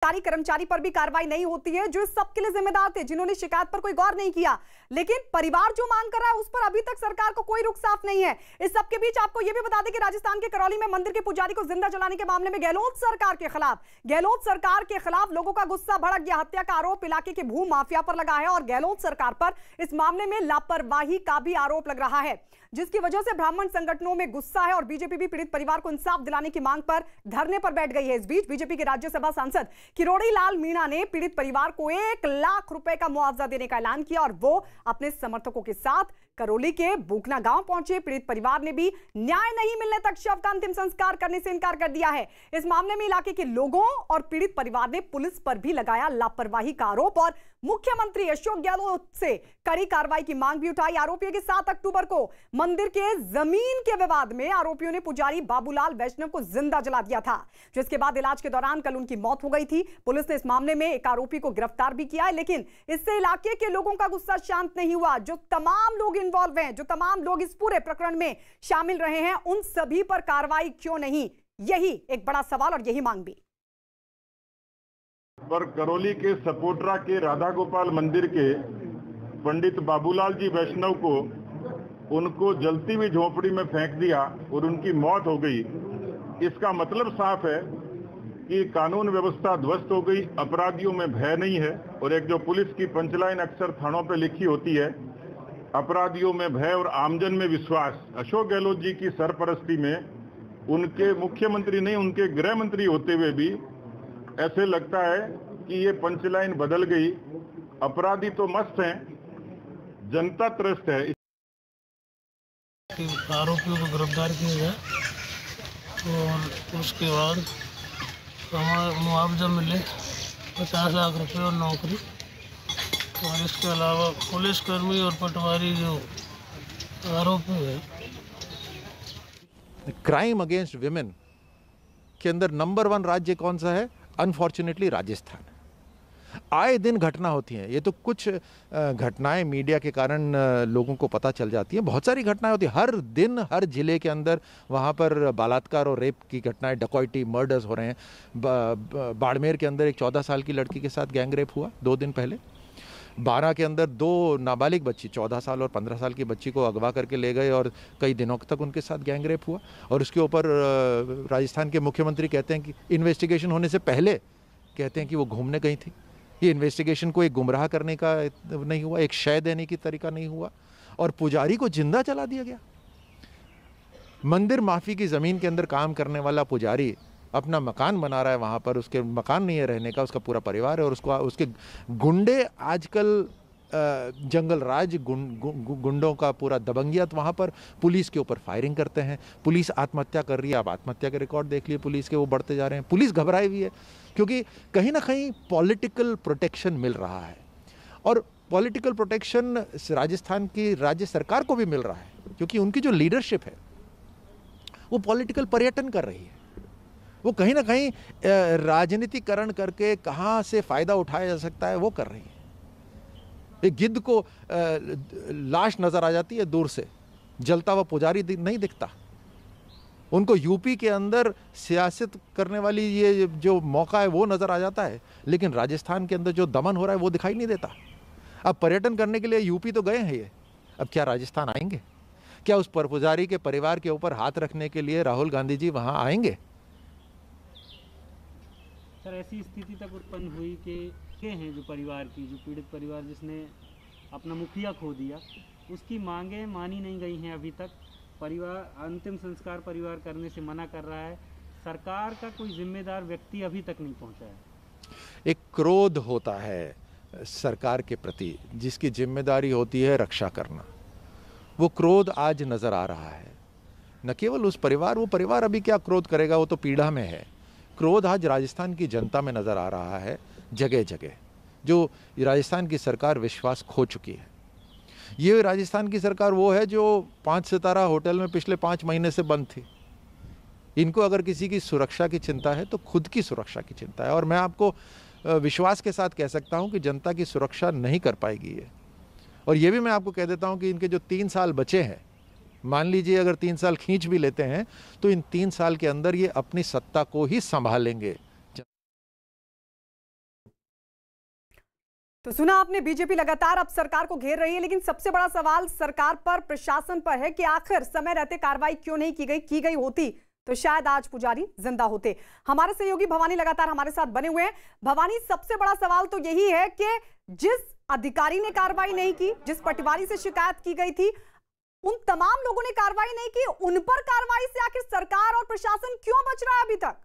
सरकारी कर्मचारी पर भी कार्रवाई नहीं होती है, जो इस सब के लिए जिम्मेदार थे, जिन्होंने शिकायत पर कोई गौर नहीं किया। लेकिन परिवार जो मांग कर रहा है उस पर अभी तक सरकार को कोई रुख साफ नहीं है। इस सब के बीच आपको यह भी बता दें कि राजस्थान के करौली में मंदिर के पुजारी को जिंदा जलाने के मामले में गहलोत सरकार के खिलाफ लोगों का गुस्सा भड़क गया। हत्या का आरोप इलाके के भू माफिया पर लगा है और गहलोत सरकार पर इस मामले में लापरवाही का भी आरोप लग रहा है, जिसकी वजह से ब्राह्मण संगठनों में गुस्सा है और बीजेपी भी पीड़ित परिवार को इंसाफ दिलाने की मांग पर धरने पर बैठ गई है। इस बीच बीजेपी के राज्यसभा सांसद किरोड़ी लाल मीणा ने पीड़ित परिवार को 1 लाख रुपए का मुआवजा देने का ऐलान किया और वो अपने समर्थकों के साथ करौली के बूकना गांव पहुंचे। पीड़ित परिवार ने भी न्याय नहीं मिलने तक शव का अंतिम संस्कार करने से इनकार कर दिया है। इस मामले में इलाके के लोगों और पीड़ित परिवार ने पुलिस पर भी लगाया लापरवाही का आरोप और मुख्यमंत्री अशोक गहलोत से कड़ी कार्रवाई की मांग भी उठाई। आरोपी है कि 7 अक्टूबर को मंदिर के जमीन के विवाद में आरोपियों ने पुजारी बाबूलाल वैष्णव को जिंदा जला दिया था, जिसके बाद इलाज के दौरान कल उनकी मौत हो गई थी। पुलिस ने इस मामले में एक आरोपी को गिरफ्तार भी किया है, लेकिन इससे इलाके के लोगों का गुस्सा शांत नहीं हुआ। जो तमाम लोग इन्वॉल्व हैं, जो तमाम लोग इस पूरे प्रकरण में शामिल रहे हैं, उन सभी पर कार्रवाई क्यों नहीं, यही एक बड़ा सवाल और यही मांग भी। पर करौली के सपोटरा के राधा गोपाल मंदिर के पंडित बाबूलाल जी वैष्णव को उनको जलती हुई झोपड़ी में फेंक दिया और उनकी मौत हो गई। इसका मतलब साफ है कि कानून व्यवस्था ध्वस्त हो गई, अपराधियों में भय नहीं है। और एक जो पुलिस की पंचलाइन अक्सर थानों पे लिखी होती है, अपराधियों में भय और आमजन में विश्वास, अशोक गहलोत जी की सरपरस्ती में उनके मुख्यमंत्री नहीं उनके गृह मंत्री होते हुए भी ऐसे लगता है कि ये पंचलाइन बदल गई। अपराधी तो मस्त हैं, जनता त्रस्त है। आरोपियों को गिरफ्तार किया गया और उसके बाद हमारा मुआवजा मिले 50 लाख रुपए और नौकरी, और इसके अलावा पुलिसकर्मी और पटवारी जो आरोपी है। क्राइम अगेंस्ट विमेन के अंदर नंबर 1 राज्य कौन सा है? अनफॉर्चुनेटली राजस्थान। आए दिन घटना होती हैं। ये तो कुछ घटनाएं मीडिया के कारण लोगों को पता चल जाती हैं, बहुत सारी घटनाएं होती हैं हर दिन हर जिले के अंदर। वहाँ पर बलात्कार और रेप की घटनाएं, डकैती, मर्डर्स हो रहे हैं। बाड़मेर के अंदर एक 14 साल की लड़की के साथ गैंग रेप हुआ 2 दिन पहले। 12 के अंदर 2 नाबालिग बच्ची 14 साल और 15 साल की बच्ची को अगवा करके ले गए और कई दिनों तक उनके साथ गैंग रेप हुआ। और उसके ऊपर राजस्थान के मुख्यमंत्री कहते हैं कि इन्वेस्टिगेशन होने से पहले कहते हैं कि वो घूमने गई थी। ये इन्वेस्टिगेशन को एक गुमराह करने का नहीं हुआ, एक शय देने की तरीका नहीं हुआ, और पुजारी को जिंदा जला दिया गया। मंदिर माफी की ज़मीन के अंदर काम करने वाला पुजारी अपना मकान बना रहा है, वहाँ पर उसके मकान नहीं है रहने का, उसका पूरा परिवार है, और उसके गुंडे आजकल जंगल राज गुंडों का पूरा दबंगियत वहाँ पर पुलिस के ऊपर फायरिंग करते हैं। पुलिस आत्महत्या कर रही है। आप आत्महत्या के रिकॉर्ड देख लिए पुलिस के, वो बढ़ते जा रहे हैं। पुलिस घबराई हुई है क्योंकि कहीं ना कहीं पॉलिटिकल प्रोटेक्शन मिल रहा है, और पॉलिटिकल प्रोटेक्शन राजस्थान की राज्य सरकार को भी मिल रहा है, क्योंकि उनकी जो लीडरशिप है वो पॉलिटिकल पर्यटन कर रही है। वो कहीं ना कहीं राजनीतिकरण करके कहाँ से फ़ायदा उठाया जा सकता है वो कर रही है। एक गिद्ध को लाश नज़र आ जाती है दूर से, जलता हुआ पुजारी नहीं दिखता। उनको यूपी के अंदर सियासत करने वाली ये जो मौका है वो नज़र आ जाता है, लेकिन राजस्थान के अंदर जो दमन हो रहा है वो दिखाई नहीं देता। अब पर्यटन करने के लिए यूपी तो गए हैं ये, अब क्या राजस्थान आएंगे? क्या उस पुजारी के परिवार के ऊपर हाथ रखने के लिए राहुल गांधी जी वहाँ आएंगे? सर, ऐसी स्थिति तक उत्पन्न हुई कि हैं जो परिवार की, जो पीड़ित परिवार जिसने अपना मुखिया खो दिया, उसकी मांगें मानी नहीं गई हैं अभी तक। परिवार अंतिम संस्कार परिवार करने से मना कर रहा है। सरकार का कोई जिम्मेदार व्यक्ति अभी तक नहीं पहुंचा है। एक क्रोध होता है सरकार के प्रति, जिसकी जिम्मेदारी होती है रक्षा करना। वो क्रोध आज नज़र आ रहा है। न केवल उस परिवार, वो परिवार अभी क्या क्रोध करेगा, वो तो पीड़ा में है। क्रोध आज राजस्थान की जनता में नज़र आ रहा है, जगह जगह। जो राजस्थान की सरकार विश्वास खो चुकी है। ये राजस्थान की सरकार वो है जो 5 सितारा होटल में पिछले 5 महीने से बंद थी। इनको अगर किसी की सुरक्षा की चिंता है तो खुद की सुरक्षा की चिंता है, और मैं आपको विश्वास के साथ कह सकता हूं कि जनता की सुरक्षा नहीं कर पाएगी ये। और ये भी मैं आपको कह देता हूं कि इनके जो 3 साल बचे हैं, मान लीजिए अगर 3 साल खींच भी लेते हैं तो इन 3 साल के अंदर ये अपनी सत्ता को ही संभालेंगे। तो सुना आपने, बीजेपी लगातार अब सरकार को घेर रही है, लेकिन सबसे बड़ा सवाल सरकार पर, प्रशासन पर है कि आखिर समय रहते कार्रवाई क्यों नहीं की गई होती तो शायद आज पुजारी जिंदा होते। हमारे सहयोगी भवानी लगातार हमारे साथ बने हुए हैं। भवानी, सबसे बड़ा सवाल तो यही है कि जिस अधिकारी ने कार्रवाई नहीं की, जिस पटवारी से शिकायत की गई थी, उन तमाम लोगों ने कार्रवाई नहीं की, उन पर कार्रवाई से आखिर सरकार और प्रशासन क्यों बच रहा है अभी तक?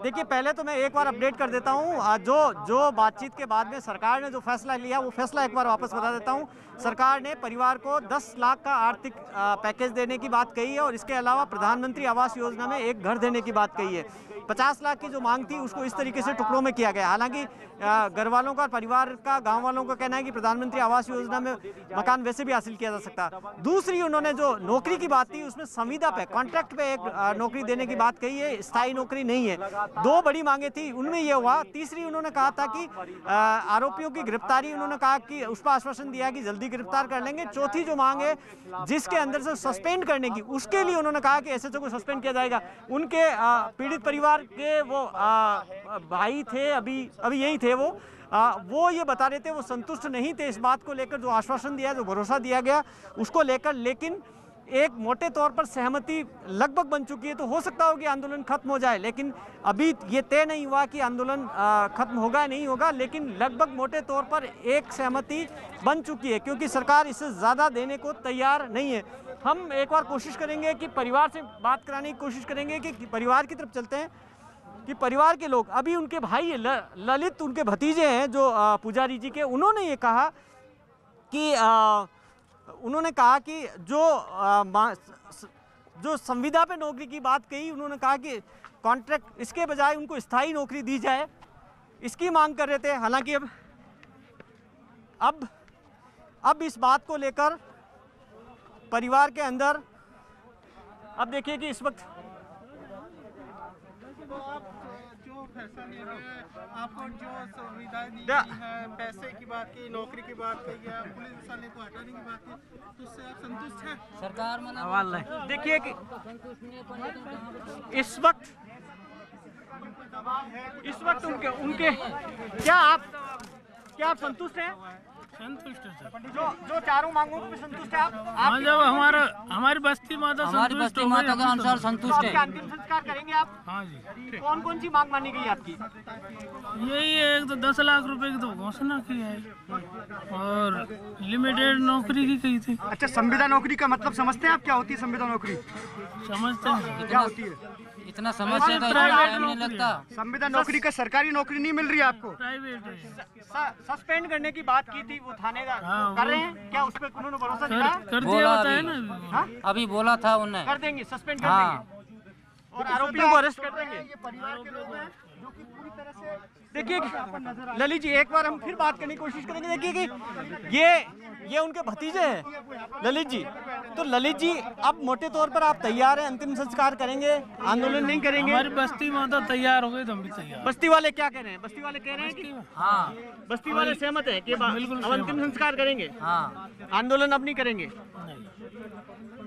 देखिए, पहले तो मैं एक बार अपडेट कर देता हूं, जो बातचीत के बाद में सरकार ने जो फैसला लिया वो फैसला एक बार वापस बता देता हूं। सरकार ने परिवार को 10 लाख का आर्थिक पैकेज देने की बात कही है और इसके अलावा प्रधानमंत्री आवास योजना में एक घर देने की बात कही है। 50 लाख की जो मांग थी उसको इस तरीके से टुकड़ों में किया गया। हालांकि घर वालों का, परिवार का, गांव वालों का कहना है कि प्रधानमंत्री आवास योजना में मकान वैसे भी हासिल किया जा सकता। दूसरी, उन्होंने जो नौकरी की बात थी उसमें संविदा पे, कॉन्ट्रैक्ट पे एक नौकरी देने की बात कही है, स्थायी नौकरी नहीं है। 2 बड़ी मांगे थी, उनमें यह हुआ। तीसरी, उन्होंने कहा था कि आरोपियों की गिरफ्तारी, उन्होंने कहा कि उस पर आश्वासन दिया कि जल्दी गिरफ्तार कर लेंगे। चौथी जो मांग है जिसके अंदर से सस्पेंड करने की, उसके लिए उन्होंने कहा कि एसएचओ को सस्पेंड किया जाएगा। उनके पीड़ित परिवार के वो भाई थे, अभी यही थे वो ये बता रहे थे वो संतुष्ट नहीं थे इस बात को लेकर, जो आश्वासन दिया, जो भरोसा दिया गया उसको लेकर। लेकिन एक मोटे तौर पर सहमति लगभग बन चुकी है। तो हो सकता हो कि आंदोलन खत्म हो जाए, लेकिन अभी ये तय नहीं हुआ कि आंदोलन खत्म होगा या नहीं होगा, लेकिन लगभग मोटे तौर पर एक सहमति बन चुकी है, क्योंकि सरकार इससे ज़्यादा देने को तैयार नहीं है। हम एक बार कोशिश करेंगे कि परिवार से बात कराने की कोशिश करेंगे, कि परिवार की तरफ चलते हैं कि परिवार के लोग, अभी उनके भाई ललित, उनके भतीजे हैं जो पुजारी जी के, उन्होंने ये कहा कि जो संविदा पे नौकरी की बात कही, उन्होंने कहा कि कॉन्ट्रैक्ट, इसके बजाय उनको स्थायी नौकरी दी जाए, इसकी मांग कर रहे थे। हालांकि अब इस बात को लेकर परिवार के अंदर, अब देखिए कि इस वक्त जो फैसला लिया है, आपको जो सुविधाएं दी गई है, पैसे की बात की, नौकरी की बात की गया, पुलिस वाले को हटाने की बात की, तो उससे आप संतुष्ट हैं? सरकार में सवाल नहीं। देखिए कि इस वक्त उनके क्या आप संतुष्ट हैं? संतुष्ट है सर। जो चारों मांगों पे संतुष्ट है आप? हाँ, जब हमारी बस्ती माता के अनुसार संतुष्ट है। अंतिम संस्कार करेंगे आप? हाँ जी। कौन सी मांग मानी गई आपकी? यही है, एक तो 10 लाख रुपए की तो घोषणा की है और लिमिटेड नौकरी की कही थी। अच्छा, संविदा नौकरी का मतलब समझते हैं आप? क्या होती है संविदा नौकरी? समझते हैं क्या होती है? इतना समझ से तो टाइम नहीं लगता। संविदा नौकरी का सरकारी नौकरी नहीं मिल रही है आपको? प्राइवेट है। सस्पेंड करने की बात की थी वो थानेदार कर रहे हैं क्या? उस पर उन्होंने भरोसा दिया? कर दिया बताया ना, अभी बोला था उन्हें कर देंगे, सस्पेंड कर देंगे और आरोपियों को अरेस्ट कर देंगे। ये परिवार के लोग हैं जो कि पूरी तरह से, देखिए ललित जी, एक बार हम फिर बात करने की कोशिश करेंगे। देखिए कि ये उनके भतीजे हैं ललित जी। तो ललित जी, अब मोटे तौर पर आप तैयार हैं? अंतिम संस्कार करेंगे, आंदोलन नहीं करेंगे? हमारी बस्ती में तो तैयार हो गई तो हम भी तैयार। बस्ती वाले क्या कह रहे हैं? बस्ती वाले कह रहे हैं कि हाँ, बस्ती वाले सहमत है कि अब अंतिम संस्कार करेंगे, हाँ, आंदोलन अब नहीं करेंगे।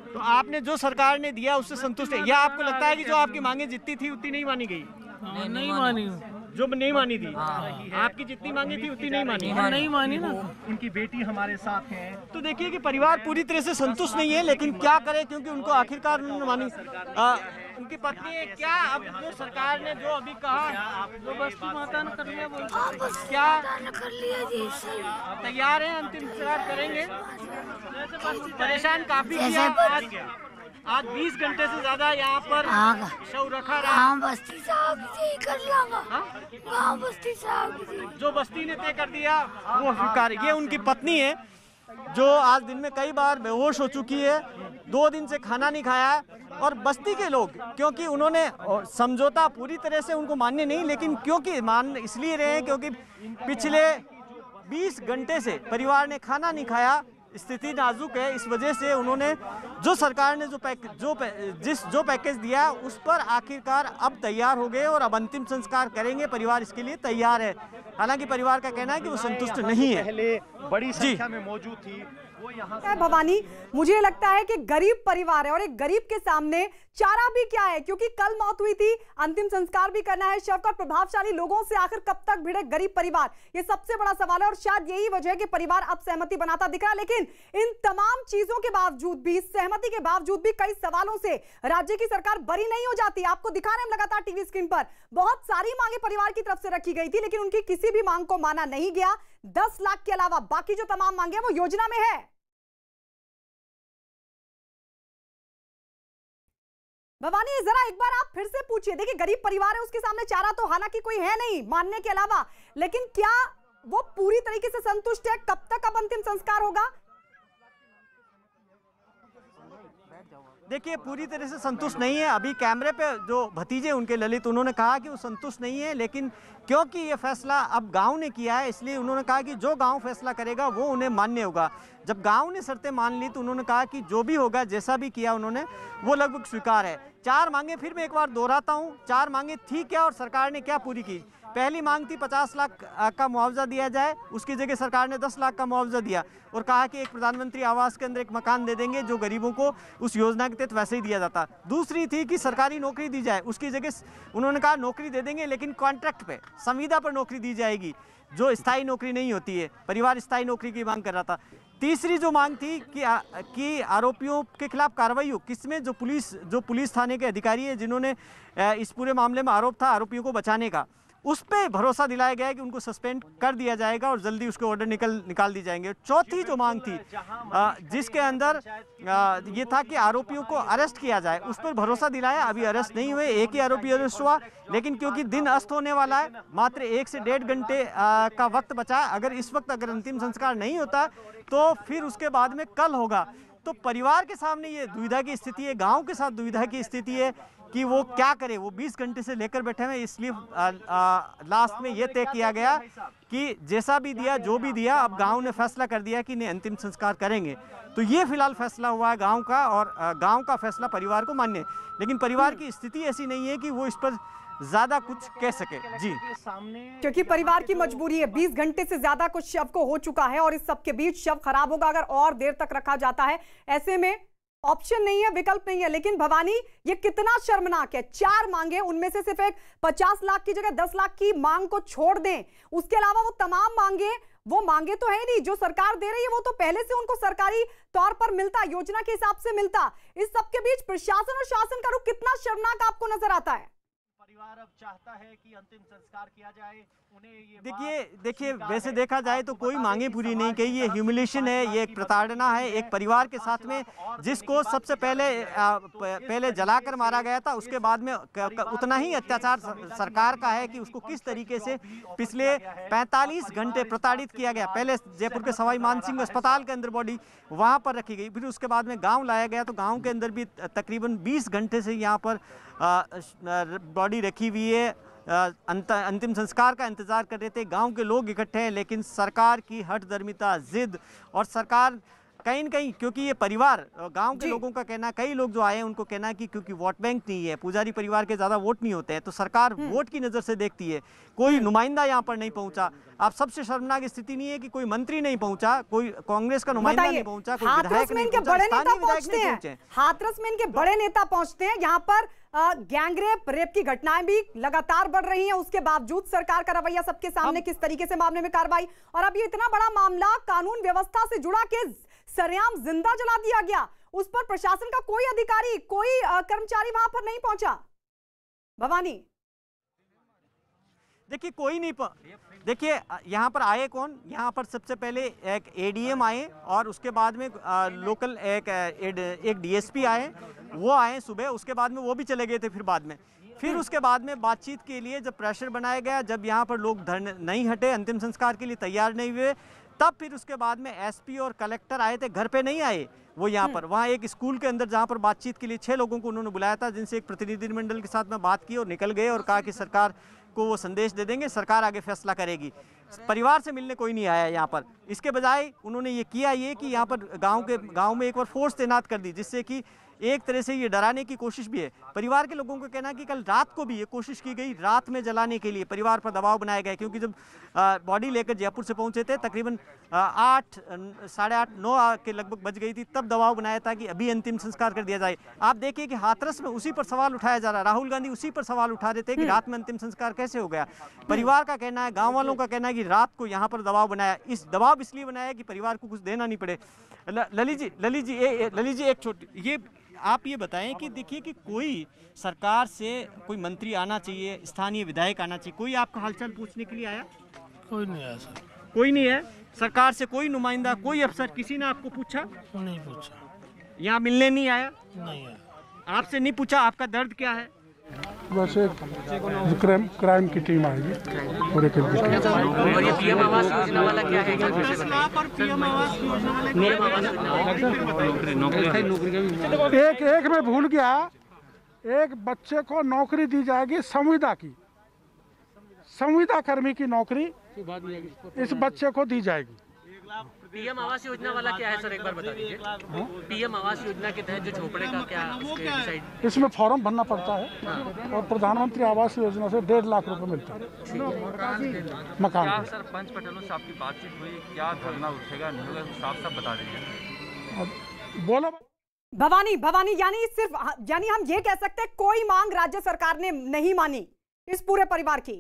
तो आपने जो सरकार ने दिया उससे संतुष्ट है या आपको लगता है कि जो आपकी मांगे जितनी थी उतनी नहीं मानी गई? नहीं मानी, जो नहीं मानी थी। आपकी जितनी मांगी थी उतनी नहीं मानी ना। उनकी बेटी हमारे साथ है। तो देखिए कि परिवार पूरी तरह से संतुष्ट नहीं है, लेकिन क्या करे, क्योंकि उनको आखिरकार उन्होंने मानी। उनकी पत्नी है क्या? अब जो सरकार ने जो अभी कहा, जो बस्ती माता ने कर लिया, क्या तैयार है? अंतिम संस्कार करेंगे? परेशान काफी किया आज 20 घंटे से ज्यादा यहाँ पर शव रखा रहा। बस्ती साहब जो बस्ती ने तय कर दिया वो स्वीकार। ये उनकी पत्नी है जो आज दिन में कई बार बेहोश हो चुकी है, 2 दिन से खाना नहीं खाया है। और बस्ती के लोग, क्योंकि उन्होंने समझौता पूरी तरह से उनको मान्य नहीं, लेकिन क्योंकि मान इसलिए रहे हैं क्योंकि पिछले 20 घंटे से परिवार ने खाना नहीं खाया, स्थिति नाजुक है, इस वजह से उन्होंने जो सरकार ने जो पैकेज दिया उस पर आखिरकार अब तैयार हो गए और अब अंतिम संस्कार करेंगे। परिवार इसके लिए तैयार है। हालांकि परिवार का कहना है कि वो संतुष्ट नहीं है। पहले बड़ी संख्या में मौजूद थी वो यहाँ भवानी, मुझे लगता है कि गरीब परिवार है और एक गरीब के सामने चारा भी क्या है, क्योंकि कल मौत हुई थी, अंतिम संस्कार भी करना है शव का। प्रभावशाली लोगों से आखिर कब तक भिड़े गरीब परिवार, ये सबसे बड़ा सवाल है और शायद यही वजह है कि परिवार अब सहमति बनाता दिख रहा है। लेकिन इन तमाम चीजों के बावजूद भी, सहमति के बावजूद भी कई सवालों से राज्य की सरकार बरी नहीं हो जाती। आपको दिखा रहे हैं लगातार टीवी स्क्रीन पर, बहुत सारी मांगे परिवार की तरफ से रखी गई थी, लेकिन उनकी किसी भी मांग को माना नहीं गया। 10 लाख के अलावा बाकी जो तमाम मांगे वो योजना में है। भवानी, जरा एक बार आप फिर से पूछिए। देखिए, गरीब परिवार है, उसके सामने चारा तो हालांकि कोई है नहीं मानने के अलावा, लेकिन क्या वो पूरी तरीके से संतुष्ट है? कब तक अब अंतिम संस्कार होगा? देखिए, पूरी तरह से संतुष्ट नहीं है। अभी कैमरे पे जो भतीजे उनके ललित, उन्होंने कहा कि वो संतुष्ट नहीं है, लेकिन क्योंकि ये फैसला अब गांव ने किया है इसलिए उन्होंने कहा कि जो गांव फैसला करेगा वो उन्हें मान्य होगा। जब गांव ने शर्तें मान ली तो उन्होंने कहा कि जो भी होगा, जैसा भी किया उन्होंने, वो लगभग स्वीकार है। 4 मांगे, फिर मैं एक बार दोहराता हूँ, 4 मांगे थी क्या और सरकार ने क्या पूरी की। पहली मांग थी 50 लाख का मुआवजा दिया जाए, उसकी जगह सरकार ने 10 लाख का मुआवजा दिया और कहा कि एक प्रधानमंत्री आवास के अंदर एक मकान दे देंगे जो गरीबों को उस योजना के तहत वैसे ही दिया जाता। दूसरी थी कि सरकारी नौकरी दी जाए, उसकी जगह उन्होंने कहा नौकरी दे देंगे लेकिन कॉन्ट्रैक्ट पे, संविदा पर नौकरी दी जाएगी, जो स्थायी नौकरी नहीं होती है। परिवार स्थायी नौकरी की मांग कर रहा था। तीसरी जो मांग थी कि आरोपियों के खिलाफ कार्रवाई हो, किसमें जो पुलिस थाने के अधिकारी है जिन्होंने इस पूरे मामले में आरोप था आरोपियों को बचाने का, उस पे भरोसा दिलाया गया है कि उनको सस्पेंड कर दिया जाएगा और जल्दी उसके ऑर्डर निकाल दी जाएंगे। चौथी जो मांग थी जिसके अंदर ये था कि आरोपियों को अरेस्ट किया जाए, उस पर भरोसा दिलाया। अभी अरेस्ट नहीं हुए, एक ही आरोपी अरेस्ट हुआ, लेकिन क्योंकि दिन अस्त होने वाला है, मात्र 1 से 1.5 घंटे का वक्त बचा। अगर इस वक्त अंतिम संस्कार नहीं होता तो फिर उसके बाद में कल होगा। तो परिवार के सामने ये दुविधा की स्थिति है, गाँव के साथ दुविधा की स्थिति है कि वो क्या करे। वो 20 घंटे से लेकर बैठे हुए, इसलिए लास्ट में ये तय किया गया कि जैसा भी दिया, जो भी दिया, अब गांव ने फैसला कर दिया कि नहीं, अंतिम संस्कार करेंगे। तो ये फिलहाल फैसला हुआ है गांव का, और गांव का फैसला परिवार को मान्य। लेकिन परिवार की स्थिति ऐसी नहीं है कि वो इस पर ज्यादा कुछ कह सके जी, क्योंकि परिवार की मजबूरी है। 20 घंटे से ज्यादा कुछ शव को हो चुका है और इस सब के बीच शव खराब होगा अगर और देर तक रखा जाता है। ऐसे में ऑप्शन नहीं है, विकल्प नहीं है। लेकिन भवानी, ये कितना शर्मनाक है। 4 मांगे, उनमें से सिर्फ एक 50 लाख की जगह 10 लाख की मांग को छोड़ दें, उसके अलावा वो तमाम मांगे तो है नहीं जो सरकार दे रही है, वो तो पहले से उनको सरकारी तौर पर मिलता, योजना के हिसाब से मिलता। इस सबके बीच प्रशासन और शासन का रुख कितना शर्मनाक आपको नजर आता है। परिवार अब चाहता है कि अंतिम संस्कार किया जाए। देखिए वैसे देखा जाए तो कोई मांगे पूरी नहीं की। ये ह्यूमिलेशन है, ये एक प्रताड़ना है एक परिवार के साथ में, जिसको सबसे पहले जलाकर मारा गया था। उसके बाद में उतना ही अत्याचार सरकार का है कि उसको किस तरीके से पिछले 45 घंटे प्रताड़ित किया गया। पहले जयपुर के सवाई मानसिंह अस्पताल के अंदर बॉडी वहाँ पर रखी गई, फिर उसके बाद में गाँव लाया गया, तो गाँव के अंदर भी तकरीबन 20 घंटे से यहाँ पर बॉडी रखी हुई है। अंतिम संस्कार का इंतजार कर रहे थे, गांव के लोग इकट्ठे हैं, लेकिन सरकार की हठधर्मिता, जिद, और सरकार कहीं न कहीं, क्योंकि ये परिवार, गांव के लोगों का कहना, कई लोग जो आए हैं उनको कहना है कि क्योंकि वोट बैंक नहीं है, पुजारी परिवार के ज़्यादा वोट नहीं होते हैं, तो सरकार वोट की नज़र से देखती है। कोई नुमाइंदा यहाँ पर नहीं पहुंचा। आप सबसे शर्मनाक स्थिति नहीं है कि कोई मंत्री नहीं पहुंचा, कोई कांग्रेस का नुमाइंदा नहीं पहुंचा, कोई विधायक नहीं पहुंचा, स्थानीय विधायक नहीं पहुंचे। हाथरस में इनके बड़े नेता पहुंचते हैं। यहाँ पर गैंगरेप, रेप की घटनाएं भी लगातार बढ़ रही हैं, उसके बावजूद सरकार का रवैया सबके सामने किस तरीके से मामले में कार्रवाई, और अब ये इतना बड़ा मामला कानून व्यवस्था से जुड़ा के सरेआम जिंदा जला दिया गया, उस पर प्रशासन का कोई अधिकारी, कोई कर्मचारी वहां पर नहीं पहुंचा। भवानी, देखिए कोई नहीं देखिए यहाँ पर आए कौन, यहाँ पर सबसे पहले एक एडीएम आए और उसके बाद में लोकल एक डीएसपी आए, वो आए सुबह, उसके बाद में वो भी चले गए थे फिर उसके बाद में बातचीत के लिए जब प्रेशर बनाया गया, जब यहाँ पर लोग नहीं हटे, अंतिम संस्कार के लिए तैयार नहीं हुए, तब फिर उसके बाद में एसपी और कलेक्टर आए थे, घर पे नहीं आए वो यहाँ पर, वहाँ एक स्कूल के अंदर जहाँ पर बातचीत के लिए 6 लोगों को उन्होंने बुलाया था, जिनसे एक प्रतिनिधिमंडल के साथ में बात की और निकल गए और कहा कि सरकार को वो संदेश दे देंगे, सरकार आगे फैसला करेगी। परिवार से मिलने कोई नहीं आया यहाँ पर। इसके बजाय उन्होंने ये किया ये कि यहाँ पर गांव में एक बार फोर्स तैनात कर दी, जिससे कि एक तरह से ये डराने की कोशिश भी है। परिवार के लोगों का कहना है कि कल रात को भी ये कोशिश की गई, रात में जलाने के लिए परिवार पर दबाव बनाया गया, क्योंकि जब बॉडी लेकर जयपुर से पहुंचे थे तकरीबन 8, साढ़े 8, 9 के लगभग बज गई थी, तब दबाव बनाया था कि अभी अंतिम संस्कार कर दिया जाए। आप देखिए कि हाथरस में उसी पर सवाल उठाया जा रहा है, राहुल गांधी उसी पर सवाल उठा रहे थे कि रात में अंतिम संस्कार कैसे हो गया। परिवार का कहना है, गाँव वालों का कहना है कि रात को यहाँ पर दबाव बनाया, इस दबाव इसलिए बनाया कि परिवार को कुछ देना नहीं पड़े। ललित जी एक छोटी ये आप ये बताएं कि देखिए कि कोई सरकार से कोई मंत्री आना चाहिए, स्थानीय विधायक आना चाहिए, कोई आपका हालचाल पूछने के लिए आया? कोई नहीं आया सर। कोई नहीं है सरकार से, कोई नुमाइंदा, कोई अफसर, किसी ने आपको पूछा? नहीं पूछा। यहाँ मिलने नहीं आया? नहीं आया। आपसे नहीं पूछा आपका दर्द क्या है? वैसे क्राइम की टीम आएगी पूरे और ये पीएम आवास योजना वाला क्या है? एक मैं भूल गया, एक बच्चे को नौकरी दी जाएगी संविदा की, संविदा कर्मी की नौकरी इस बच्चे को दी जाएगी। पीएम आवास योजना वाला क्या है सर, एक बार बता दीजिए। पीएम आवास योजना के तहत जो झोपड़े का क्या डिसाइड? इसमें फॉर्म भरना पड़ता है और प्रधानमंत्री आवास योजना से 1.5 लाख रुपए मिलता है मकान। सर पंच पटेलों से आपकी बातचीत हुई, क्या धरना उठेगा नहीं होगा, साफ साफ बता दीजिए। बोलो भवानी यानी हम ये कह सकते हैं कोई मांग राज्य सरकार ने नहीं मानी इस पूरे परिवार की।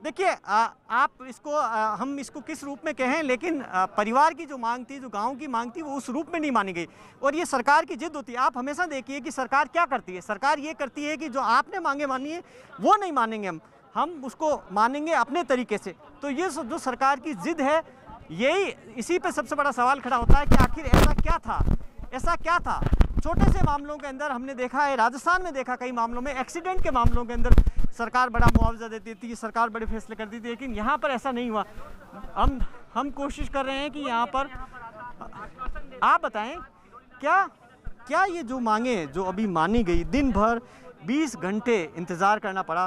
देखिए आप इसको हम इसको किस रूप में कहें, लेकिन परिवार की जो मांग थी, जो गांव की मांग थी, वो उस रूप में नहीं मानी गई और ये सरकार की जिद होती है। आप हमेशा देखिए कि सरकार क्या करती है, सरकार ये करती है कि जो आपने मांगे मानी है वो नहीं मानेंगे हम उसको मानेंगे अपने तरीके से। तो ये जो सरकार की जिद है, यही इसी पे सबसे बड़ा सवाल खड़ा होता है कि आखिर ऐसा क्या था। छोटे से मामलों के अंदर हमने देखा है, राजस्थान में देखा कई मामलों में, एक्सीडेंट के मामलों के अंदर सरकार बड़ा मुआवजा देती थी, सरकार बड़े फैसले करती थी, लेकिन यहाँ पर ऐसा नहीं हुआ। हम कोशिश कर रहे हैं कि यहाँ पर आप बताएं क्या ये जो मांगे जो अभी मानी गई, दिन भर 20 घंटे इंतजार करना पड़ा,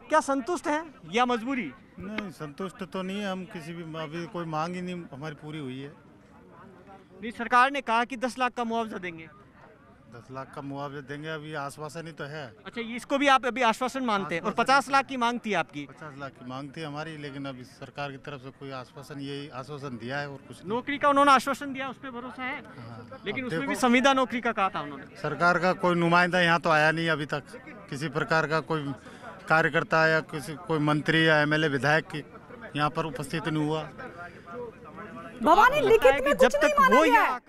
क्या संतुष्ट हैं या मजबूरी? नहीं, संतुष्ट तो नहीं है हम, किसी भी अभी कोई मांग ही नहीं हमारी पूरी हुई है। नहीं, सरकार ने कहा कि 10 लाख का मुआवजा देंगे। 10 लाख का मुआवजा देंगे, अभी आश्वासन ही तो है। अच्छा, इसको भी आप अभी आश्वासन मानते हैं? और 50 लाख की मांग थी आपकी? 50 लाख की मांग थी हमारी, लेकिन अभी सरकार की तरफ से कोई आश्वासन, यही आश्वासन दिया है और कुछ नहीं। नौकरी का उन्होंने आश्वासन दिया, उस पर भरोसा है? लेकिन उसमें भी संविदा नौकरी का कहा था उन्होंने। सरकार का कोई नुमाइंदा यहाँ तो आया नहीं अभी तक, किसी प्रकार का कोई कार्यकर्ता या कोई मंत्री या MLA विधायक की यहाँ पर उपस्थित नहीं हुआ। भवानी लिखित में कुछ नहीं माना गया है।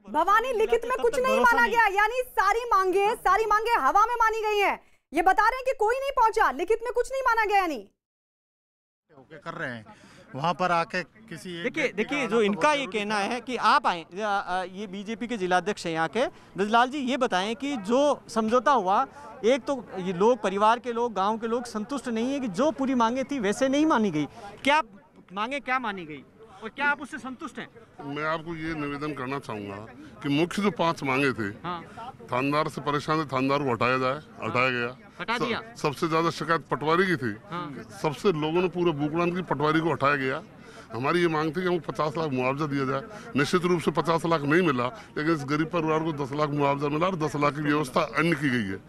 भवानी लिखित में कुछ नहीं माना गया, यानी सारी मांगे हवा में मानी गई हैं। ये बता रहे हैं कि कोई नहीं पहुंचा, लिखित में कुछ नहीं माना गया। यानी कर रहे हैं वहां पर आके किसी देखिए जो इनका ये कहना है कि आप आए, ये बीजेपी के जिलाध्यक्ष हैं यहाँ के, ब्रजलाल जी ये बताएं कि जो समझौता हुआ, एक तो ये लोग, परिवार के लोग, गांव के लोग संतुष्ट नहीं है कि जो पूरी मांगे थी वैसे नहीं मानी गई। क्या मांगे क्या मानी गई और क्या आप उससे संतुष्ट हैं? मैं आपको ये निवेदन करना चाहूँगा कि मुख्य जो 5 मांगे थे, थानेदार से परेशान थे, थानेदार को हटाया गया। हटा दिया। सबसे ज्यादा शिकायत पटवारी की थी, सबसे लोगों ने पूरे बुकलान की पटवारी को हटाया गया। हमारी ये मांग थी कि हमको 50 लाख मुआवजा दिया जाए। निश्चित रूप से 50 लाख नहीं मिला, लेकिन इस गरीब परिवार को 10 लाख मुआवजा मिला और 10 लाख की व्यवस्था अन्य की गई है।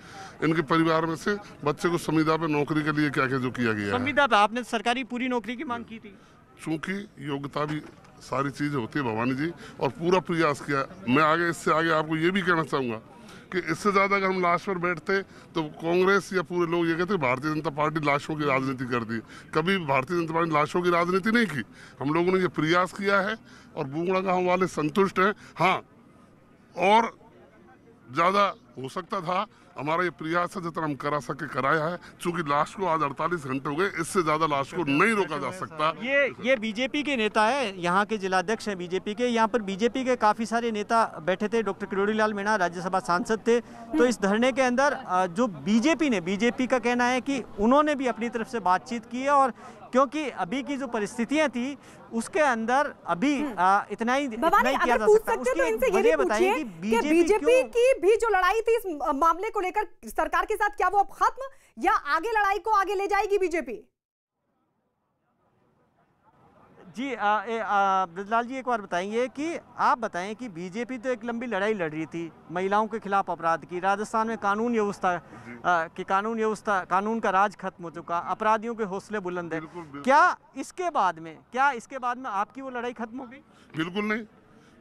इनके परिवार में से बच्चे को संविदा पे नौकरी के लिए क्या क्या जो किया गया है। संविदा पे आपने सरकारी पूरी नौकरी की मांग की थी? चूंकि योग्यता भी सारी चीज होती है भवानी जी, और पूरा प्रयास किया। मैं इससे आगे आपको ये भी कहना चाहूँगा कि इससे ज़्यादा अगर हम लाश पर बैठते तो कांग्रेस या पूरे लोग ये कहते भारतीय जनता पार्टी लाशों की राजनीति कर दी। कभी भारतीय जनता पार्टी लाशों की राजनीति नहीं की। हम लोगों ने ये प्रयास किया है और बूंगड़ा गाँव वाले संतुष्ट हैं। हाँ, और ज़्यादा हो सकता था, हमारा ये प्रयास है जितना हम करा सके कराया है। चूंकि लाश को आज 48 घंटे हो गए, इससे ज्यादा लाश को नहीं रोका जा सकता। ये बीजेपी के नेता है, यहाँ के जिलाध्यक्ष हैं बीजेपी के। यहाँ पर बीजेपी के काफी सारे नेता बैठे थे, डॉक्टर किरोड़ी लाल मीणा राज्यसभा सांसद थे। तो इस धरने के अंदर जो बीजेपी का कहना है कि उन्होंने भी अपनी तरफ से बातचीत की है और क्योंकि अभी की जो परिस्थितियां थी उसके अंदर अभी इतना ही किया जा सकता है। तो इनसे ये भी पूछिए कि बीजेपी की भी जो लड़ाई थी इस मामले को लेकर सरकार के साथ, क्या वो अब खत्म या आगे लड़ाई को आगे ले जाएगी बीजेपी? जी ब्रजलाल जी एक बार बताएंगे कि आप बताएं कि बीजेपी तो एक लंबी लड़ाई लड़ रही थी महिलाओं के खिलाफ अपराध की, राजस्थान में कानून व्यवस्था कानून का राज खत्म हो चुका, अपराधियों के हौसले बुलंद है। क्या इसके बाद में आपकी वो लड़ाई खत्म हो गई? बिल्कुल नहीं,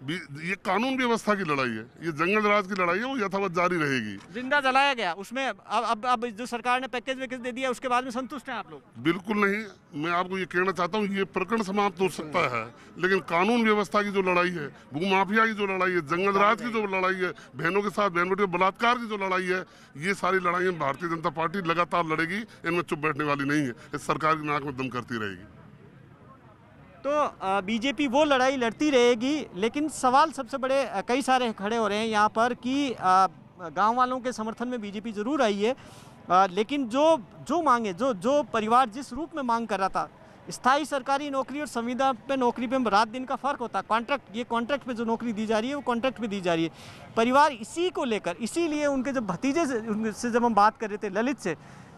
ये कानून व्यवस्था की लड़ाई है, ये जंगल राज की लड़ाई है, वो यथावत जारी रहेगी। जिंदा जलाया गया उसमें अब जो सरकार ने पैकेज दे दिया उसके बाद में संतुष्ट हैं आप लोग? बिल्कुल नहीं, मैं आपको ये कहना चाहता हूँ ये प्रकरण समाप्त हो सकता है, लेकिन कानून व्यवस्था की जो लड़ाई है, भूमाफिया की जो लड़ाई है, जंगल राज की जो लड़ाई है, बहनों के साथ बहन बेटियों बलात्कार की जो लड़ाई है, ये सारी लड़ाइयाँ भारतीय जनता पार्टी लगातार लड़ेगी, इनमें चुप बैठने वाली नहीं है, इस सरकार की नाक में दम करती रहेगी। तो बीजेपी वो लड़ाई लड़ती रहेगी, लेकिन सवाल सबसे बड़े कई सारे खड़े हो रहे हैं यहाँ पर कि गांव वालों के समर्थन में बीजेपी जरूर आई है, लेकिन जो मांगे जो परिवार जिस रूप में मांग कर रहा था, स्थायी सरकारी नौकरी और संविदा पे नौकरी पे रात दिन का फर्क होता है। कॉन्ट्रैक्ट पे जो नौकरी दी जा रही है वो कॉन्ट्रैक्ट पे दी जा रही है। परिवार इसी को लेकर, इसीलिए उनके जब भतीजे से जब हम बात कर रहे थे ललित से,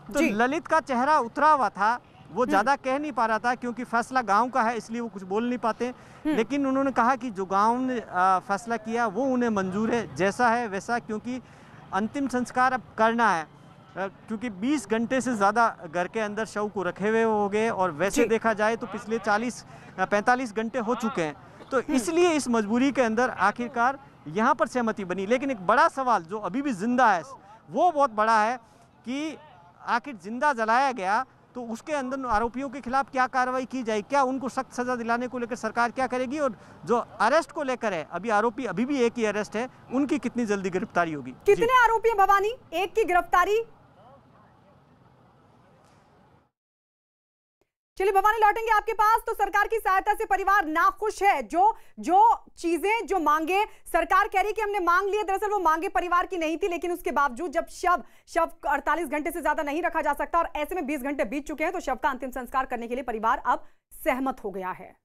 तो ललित का चेहरा उतरा हुआ था, वो ज़्यादा कह नहीं पा रहा था क्योंकि फैसला गांव का है इसलिए वो कुछ बोल नहीं पाते, लेकिन उन्होंने कहा कि जो गांव ने फैसला किया वो उन्हें मंजूर है, जैसा है वैसा, क्योंकि अंतिम संस्कार अब करना है, क्योंकि 20 घंटे से ज़्यादा घर के अंदर शव को रखे हुए हो गए और वैसे देखा जाए तो पिछले 45 घंटे हो चुके हैं, तो इसलिए इस मजबूरी के अंदर आखिरकार यहाँ पर सहमति बनी। लेकिन एक बड़ा सवाल जो अभी भी जिंदा है वो बहुत बड़ा है कि आखिर जिंदा जलाया गया तो उसके अंदर आरोपियों के खिलाफ क्या कार्रवाई की जाए, क्या उनको सख्त सजा दिलाने को लेकर सरकार क्या करेगी, और जो अरेस्ट को लेकर है अभी आरोपी अभी भी एक ही अरेस्ट है, उनकी कितनी जल्दी गिरफ्तारी होगी? कितने आरोपी हैं भवानी, एक की गिरफ्तारी? चलिए भवानी लौटेंगे आपके पास। तो सरकार की सहायता से परिवार नाखुश है, जो चीजें जो मांगे सरकार कह रही कि हमने मांग लिए, दरअसल वो मांगे परिवार की नहीं थी, लेकिन उसके बावजूद जब शव 48 घंटे से ज्यादा नहीं रखा जा सकता और ऐसे में 20 घंटे बीत चुके हैं तो शव का अंतिम संस्कार करने के लिए परिवार अब सहमत हो गया है।